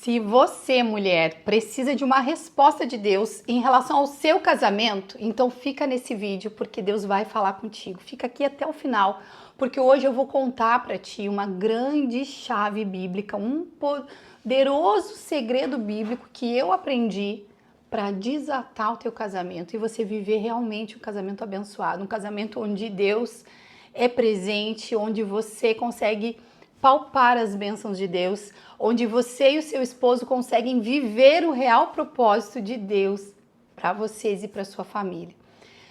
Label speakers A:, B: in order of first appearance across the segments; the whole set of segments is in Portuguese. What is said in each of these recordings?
A: Se você, mulher, precisa de uma resposta de Deus em relação ao seu casamento, então fica nesse vídeo porque Deus vai falar contigo. Fica aqui até o final, porque hoje eu vou contar para ti uma grande chave bíblica, um poderoso segredo bíblico que eu aprendi para desatar o teu casamento e você viver realmente um casamento abençoado, um casamento onde Deus é presente, onde você consegue palpar as bênçãos de Deus, onde você e o seu esposo conseguem viver o real propósito de Deus para vocês e para sua família.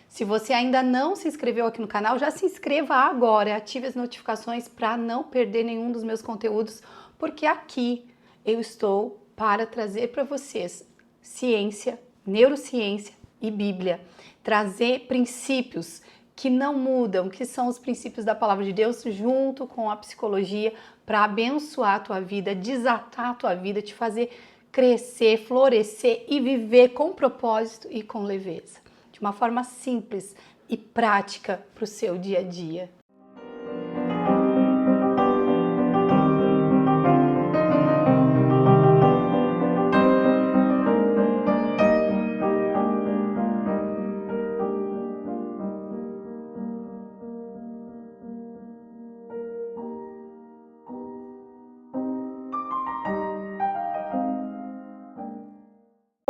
A: Se você ainda não se inscreveu aqui no canal, já se inscreva agora, ative as notificações para não perder nenhum dos meus conteúdos, porque aqui eu estou para trazer para vocês ciência, neurociência e Bíblia, trazer princípios que não mudam, que são os princípios da palavra de Deus, junto com a psicologia, para abençoar a tua vida, desatar a tua vida, te fazer crescer, florescer e viver com propósito e com leveza, de uma forma simples e prática para o seu dia a dia.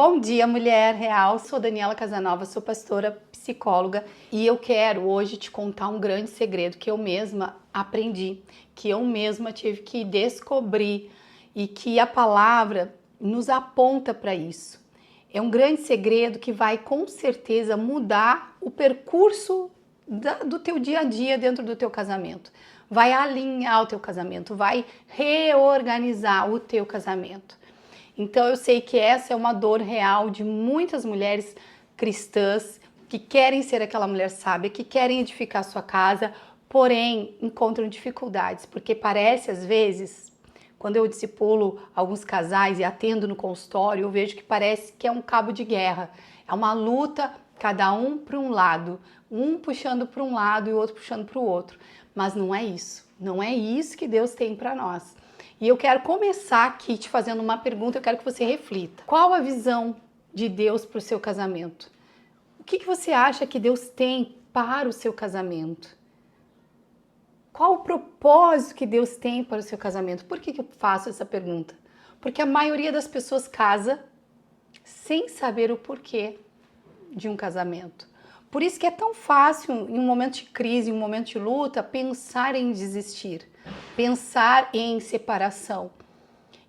A: Bom dia, mulher real. Sou Daniela Casanova, sou pastora, psicóloga e eu quero hoje te contar um grande segredo que eu mesma aprendi, que eu mesma tive que descobrir e que a palavra nos aponta para isso. É um grande segredo que vai com certeza mudar o percurso do teu dia a dia dentro do teu casamento. Vai alinhar o teu casamento, vai reorganizar o teu casamento. Então eu sei que essa é uma dor real de muitas mulheres cristãs que querem ser aquela mulher sábia, que querem edificar sua casa, porém encontram dificuldades, porque parece às vezes, quando eu discipulo alguns casais e atendo no consultório, eu vejo que parece que é um cabo de guerra, é uma luta, cada um para um lado, um puxando para um lado e o outro puxando para o outro, mas não é isso, não é isso que Deus tem para nós. E eu quero começar aqui te fazendo uma pergunta, eu quero que você reflita. Qual a visão de Deus para o seu casamento? O que você acha que Deus tem para o seu casamento? Qual o propósito que Deus tem para o seu casamento? Por que eu faço essa pergunta? Porque a maioria das pessoas casa sem saber o porquê de um casamento. Por isso que é tão fácil, em um momento de crise, em um momento de luta, pensar em desistir, pensar em separação.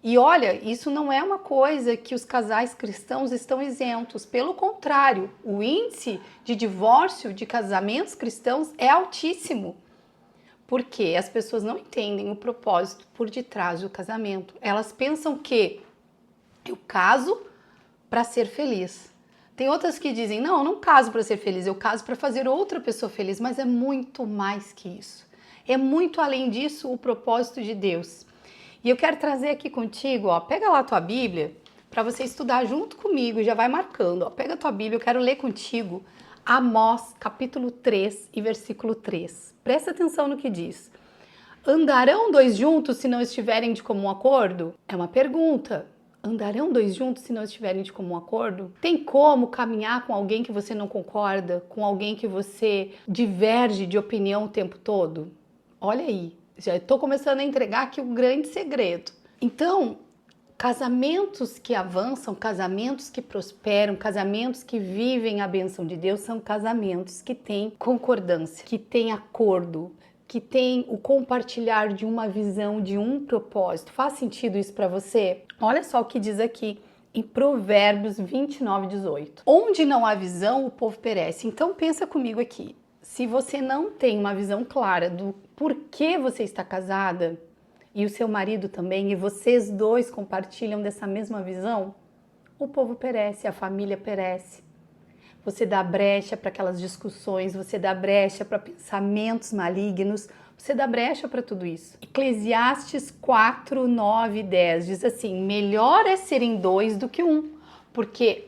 A: E olha, isso não é uma coisa que os casais cristãos estão isentos. Pelo contrário, o índice de divórcio de casamentos cristãos é altíssimo. Porque as pessoas não entendem o propósito por detrás do casamento. Elas pensam que eu caso para ser feliz. Tem outras que dizem, não, eu não caso para ser feliz, eu caso para fazer outra pessoa feliz, mas é muito mais que isso. É muito além disso o propósito de Deus. E eu quero trazer aqui contigo, ó, pega lá a tua Bíblia, para você estudar junto comigo, já vai marcando, ó, pega a tua Bíblia, eu quero ler contigo Amós, capítulo 3 e versículo 3. Presta atenção no que diz. Andarão dois juntos se não estiverem de comum acordo? É uma pergunta. Andarão dois juntos se não estiverem de comum acordo? Tem como caminhar com alguém que você não concorda? Com alguém que você diverge de opinião o tempo todo? Olha aí, já estou começando a entregar aqui um grande segredo. Então, casamentos que avançam, casamentos que prosperam, casamentos que vivem a bênção de Deus são casamentos que têm concordância, que têm acordo, que tem o compartilhar de uma visão, de um propósito. Faz sentido isso para você? Olha só o que diz aqui em Provérbios 29:18. Onde não há visão, o povo perece. Então pensa comigo aqui. Se você não tem uma visão clara do porquê você está casada, e o seu marido também, e vocês dois compartilham dessa mesma visão, o povo perece, a família perece. Você dá brecha para aquelas discussões, você dá brecha para pensamentos malignos, você dá brecha para tudo isso. Eclesiastes 4, 9 e 10 diz assim, melhor é serem dois do que um, porque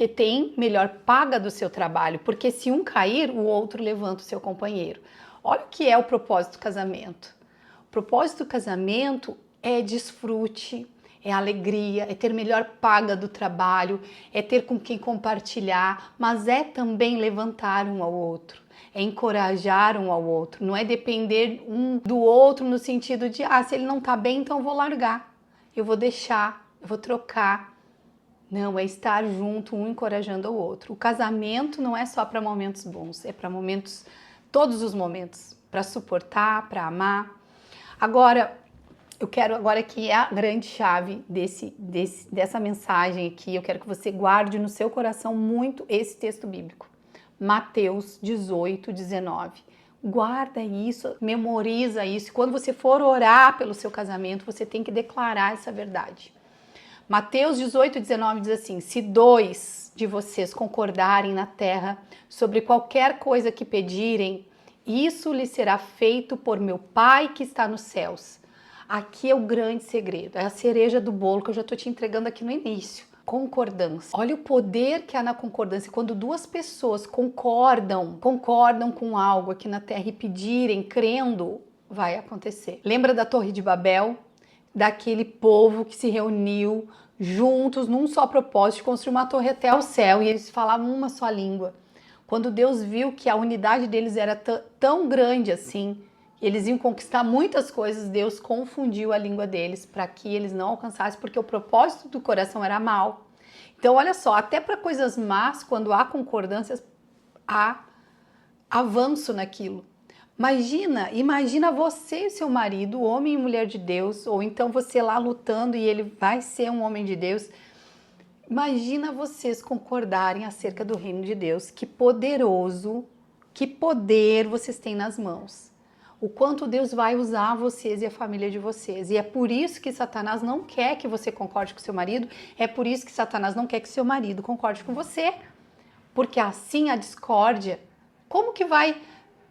A: tem melhor paga do seu trabalho, porque se um cair, o outro levanta o seu companheiro. Olha o que é o propósito do casamento. O propósito do casamento é desfrute, é alegria, é ter melhor paga do trabalho, é ter com quem compartilhar, mas é também levantar um ao outro, é encorajar um ao outro, não é depender um do outro no sentido de, se ele não tá bem, então eu vou largar, eu vou deixar, eu vou trocar. Não, é estar junto, um encorajando o outro. O casamento não é só para momentos bons, é para momentos, todos os momentos, para suportar, para amar. Agora, eu quero agora que é a grande chave dessa mensagem aqui, eu quero que você guarde no seu coração muito esse texto bíblico. Mateus 18, 19. Guarda isso, memoriza isso. Quando você for orar pelo seu casamento, você tem que declarar essa verdade. Mateus 18, 19 diz assim: se 2 de vocês concordarem na terra sobre qualquer coisa que pedirem, isso lhe será feito por meu Pai que está nos céus. Aqui é o grande segredo, é a cereja do bolo que eu já estou te entregando aqui no início. Concordância. Olha o poder que há na concordância. Quando duas pessoas concordam com algo aqui na terra e pedirem, crendo, vai acontecer. Lembra da Torre de Babel? Daquele povo que se reuniu juntos num só propósito de construir uma torre até ao céu e eles falavam uma só língua. Quando Deus viu que a unidade deles era tão grande assim, eles iam conquistar muitas coisas, Deus confundiu a língua deles para que eles não alcançassem, porque o propósito do coração era mal. Então olha só, até para coisas más, quando há concordâncias, há avanço naquilo. Imagina você e seu marido, homem e mulher de Deus, ou então você lá lutando e ele vai ser um homem de Deus. Imagina vocês concordarem acerca do reino de Deus. Que poderoso, que poder vocês têm nas mãos. O quanto Deus vai usar vocês e a família de vocês. E é por isso que Satanás não quer que você concorde com seu marido, é por isso que Satanás não quer que seu marido concorde com você. Porque assim a discórdia, como que vai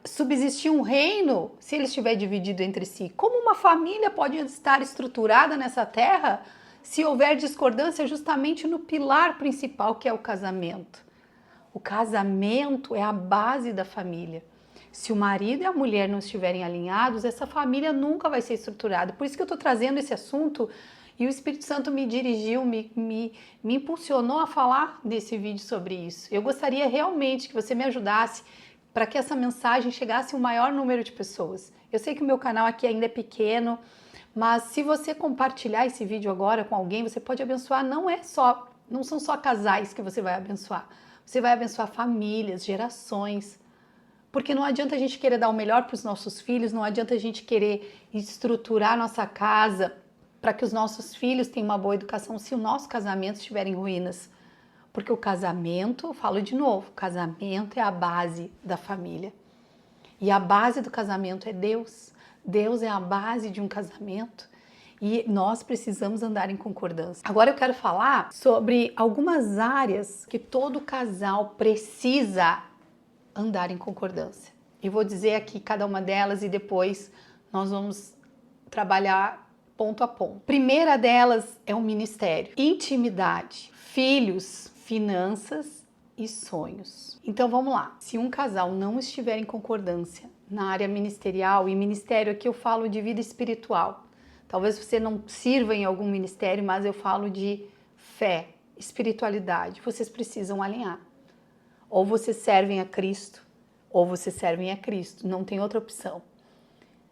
A: subsistir um reino se ele estiver dividido entre si? Como uma família pode estar estruturada nessa terra se houver discordância justamente no pilar principal, que é o casamento? O casamento é a base da família. Se o marido e a mulher não estiverem alinhados, essa família nunca vai ser estruturada. Por isso que eu estou trazendo esse assunto e o Espírito Santo me dirigiu, me impulsionou a falar nesse vídeo sobre isso. Eu gostaria realmente que você me ajudasse para que essa mensagem chegasse ao maior número de pessoas. Eu sei que o meu canal aqui ainda é pequeno, mas se você compartilhar esse vídeo agora com alguém, você pode abençoar, não são só casais que você vai abençoar. Você vai abençoar famílias, gerações. Porque não adianta a gente querer dar o melhor para os nossos filhos, não adianta a gente querer estruturar nossa casa para que os nossos filhos tenham uma boa educação se o nosso casamento estiver em ruínas. Porque o casamento, falo de novo, o casamento é a base da família. E a base do casamento é Deus. Deus é a base de um casamento e nós precisamos andar em concordância. Agora eu quero falar sobre algumas áreas que todo casal precisa andar em concordância. E vou dizer aqui cada uma delas e depois nós vamos trabalhar ponto a ponto. Primeira delas é o ministério, intimidade, filhos, finanças e sonhos. Então vamos lá. Se um casal não estiver em concordância na área ministerial, e ministério aqui eu falo de vida espiritual. Talvez você não sirva em algum ministério, mas eu falo de fé, espiritualidade. Vocês precisam alinhar. Ou vocês servem a Cristo, ou vocês servem a Cristo. Não tem outra opção.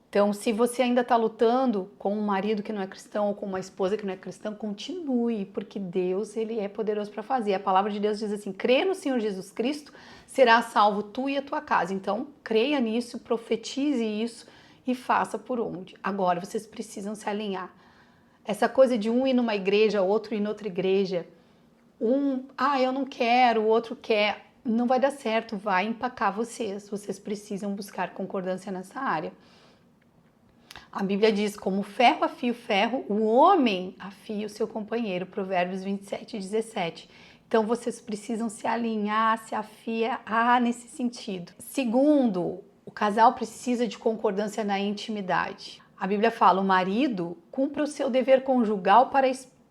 A: Então, se você ainda está lutando com um marido que não é cristão ou com uma esposa que não é cristã, continue, porque Deus, Ele é poderoso para fazer. A palavra de Deus diz assim, crê no Senhor Jesus Cristo, será salvo tu e a tua casa. Então, creia nisso, profetize isso e faça por onde. Agora, vocês precisam se alinhar. Essa coisa de um ir numa igreja, outro ir noutra igreja, eu não quero, o outro quer, não vai dar certo, vai empacar vocês. Vocês precisam buscar concordância nessa área. A Bíblia diz, como ferro afia o ferro, o homem afia o seu companheiro, Provérbios 27, 17. Então, vocês precisam se alinhar, se afiar nesse sentido. Segundo, o casal precisa de concordância na intimidade. A Bíblia fala, o marido cumpra o seu dever conjugal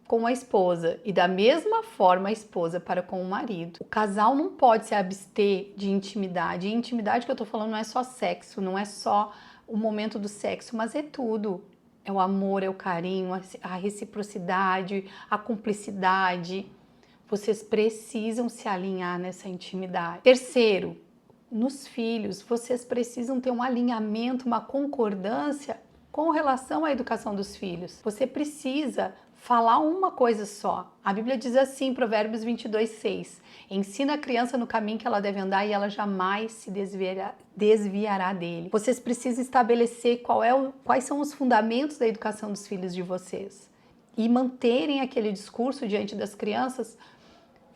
A: com a esposa e da mesma forma a esposa para com o marido. O casal não pode se abster de intimidade. E intimidade que eu tô falando não é só sexo, não é só o momento do sexo, mas é tudo. é o amor, é o carinho, a reciprocidade, a cumplicidade. Vocês precisam se alinhar nessa intimidade. Terceiro, nos filhos, vocês precisam ter um alinhamento, uma concordância com relação à educação dos filhos. Você precisa falar uma coisa só. A Bíblia diz assim, Provérbios 22:6, ensina a criança no caminho que ela deve andar e ela jamais se desviará dele. Vocês precisam estabelecer quais são os fundamentos da educação dos filhos de vocês e manterem aquele discurso diante das crianças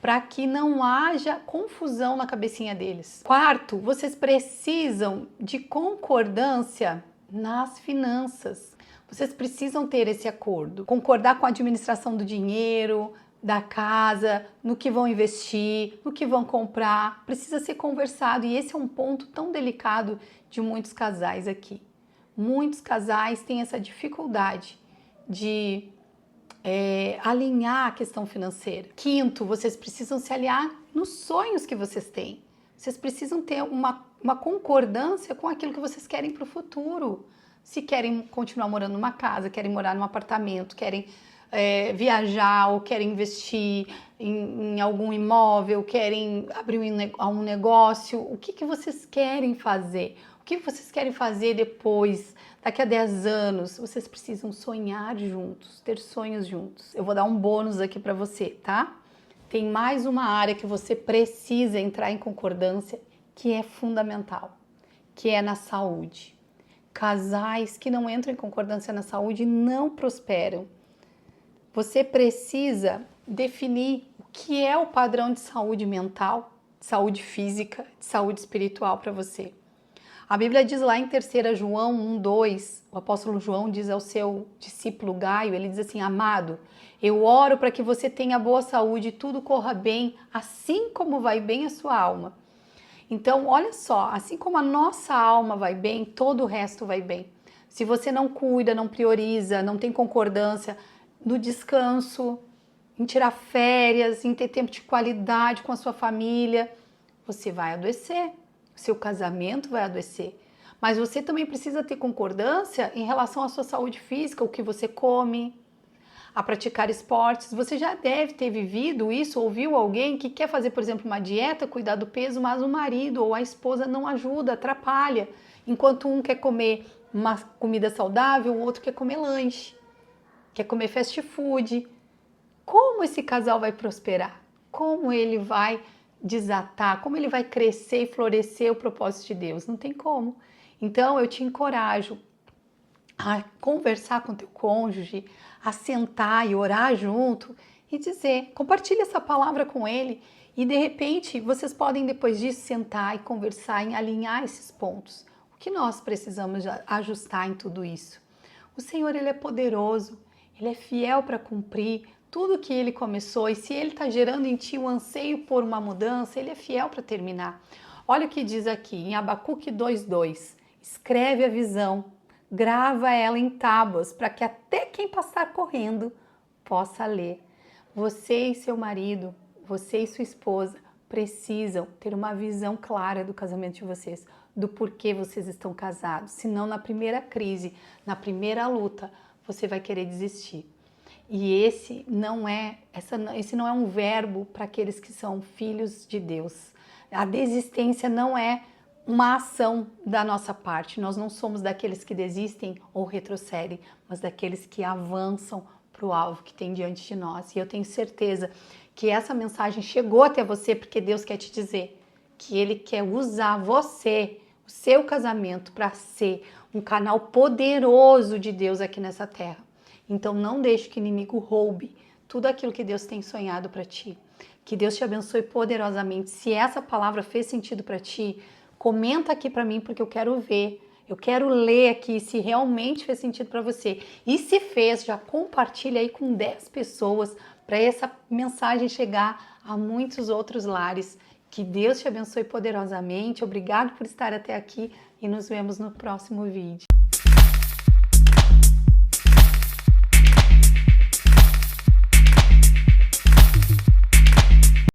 A: para que não haja confusão na cabecinha deles. Quarto, vocês precisam de concordância nas finanças. Vocês precisam ter esse acordo, concordar com a administração do dinheiro, da casa, no que vão investir, no que vão comprar. Precisa ser conversado e esse é um ponto tão delicado de muitos casais aqui. Muitos casais têm essa dificuldade de alinhar a questão financeira. Quinto, vocês precisam se alinhar nos sonhos que vocês têm. Vocês precisam ter uma concordância com aquilo que vocês querem para o futuro. Se querem continuar morando numa casa, querem morar num apartamento, querem viajar ou querem investir em algum imóvel, querem abrir um negócio, o que vocês querem fazer? O que vocês querem fazer depois, daqui a 10 anos? Vocês precisam sonhar juntos, ter sonhos juntos. Eu vou dar um bônus aqui para você, tá? Tem mais uma área que você precisa entrar em concordância, que é fundamental, que é na saúde. Casais que não entram em concordância na saúde não prosperam. Você precisa definir o que é o padrão de saúde mental, de saúde física, de saúde espiritual para você. A Bíblia diz lá em 3 João 1:2, o apóstolo João diz ao seu discípulo Gaio, ele diz assim: amado, eu oro para que você tenha boa saúde e tudo corra bem, assim como vai bem a sua alma. Então, olha só, assim como a nossa alma vai bem, todo o resto vai bem. Se você não cuida, não prioriza, não tem concordância no descanso, em tirar férias, em ter tempo de qualidade com a sua família, você vai adoecer. Seu casamento vai adoecer. Mas você também precisa ter concordância em relação à sua saúde física, o que você come, a praticar esportes. Você já deve ter vivido isso, ouviu alguém que quer fazer, por exemplo, uma dieta, cuidar do peso, mas o marido ou a esposa não ajuda, atrapalha. Enquanto um quer comer uma comida saudável, o outro quer comer lanche, quer comer fast food. Como esse casal vai prosperar? Como ele vai desatar? Como ele vai crescer e florescer o propósito de Deus? Não tem como. Então eu te encorajo a conversar com teu cônjuge, a sentar e orar junto e dizer, compartilha essa palavra com ele e de repente vocês podem depois disso sentar e conversar em alinhar esses pontos. O que nós precisamos ajustar em tudo isso? O Senhor, Ele é poderoso, Ele é fiel para cumprir tudo que Ele começou e se Ele está gerando em ti o anseio por uma mudança, Ele é fiel para terminar. Olha o que diz aqui em Abacuque 2:2, escreve a visão, grava ela em tábuas para que até quem passar correndo possa ler. Você e seu marido, você e sua esposa precisam ter uma visão clara do casamento de vocês, do porquê vocês estão casados. Senão na primeira crise, na primeira luta, você vai querer desistir. E esse não é um verbo para aqueles que são filhos de Deus. A desistência não é uma ação da nossa parte. Nós não somos daqueles que desistem ou retrocedem, mas daqueles que avançam para o alvo que tem diante de nós. E eu tenho certeza que essa mensagem chegou até você porque Deus quer te dizer que Ele quer usar você, o seu casamento, para ser um canal poderoso de Deus aqui nessa terra. Então não deixe que o inimigo roube tudo aquilo que Deus tem sonhado para ti. Que Deus te abençoe poderosamente. Se essa palavra fez sentido para ti, comenta aqui para mim porque eu quero ver, eu quero ler aqui se realmente fez sentido para você. E se fez, já compartilha aí com 10 pessoas para essa mensagem chegar a muitos outros lares. Que Deus te abençoe poderosamente. Obrigado por estar até aqui e nos vemos no próximo vídeo.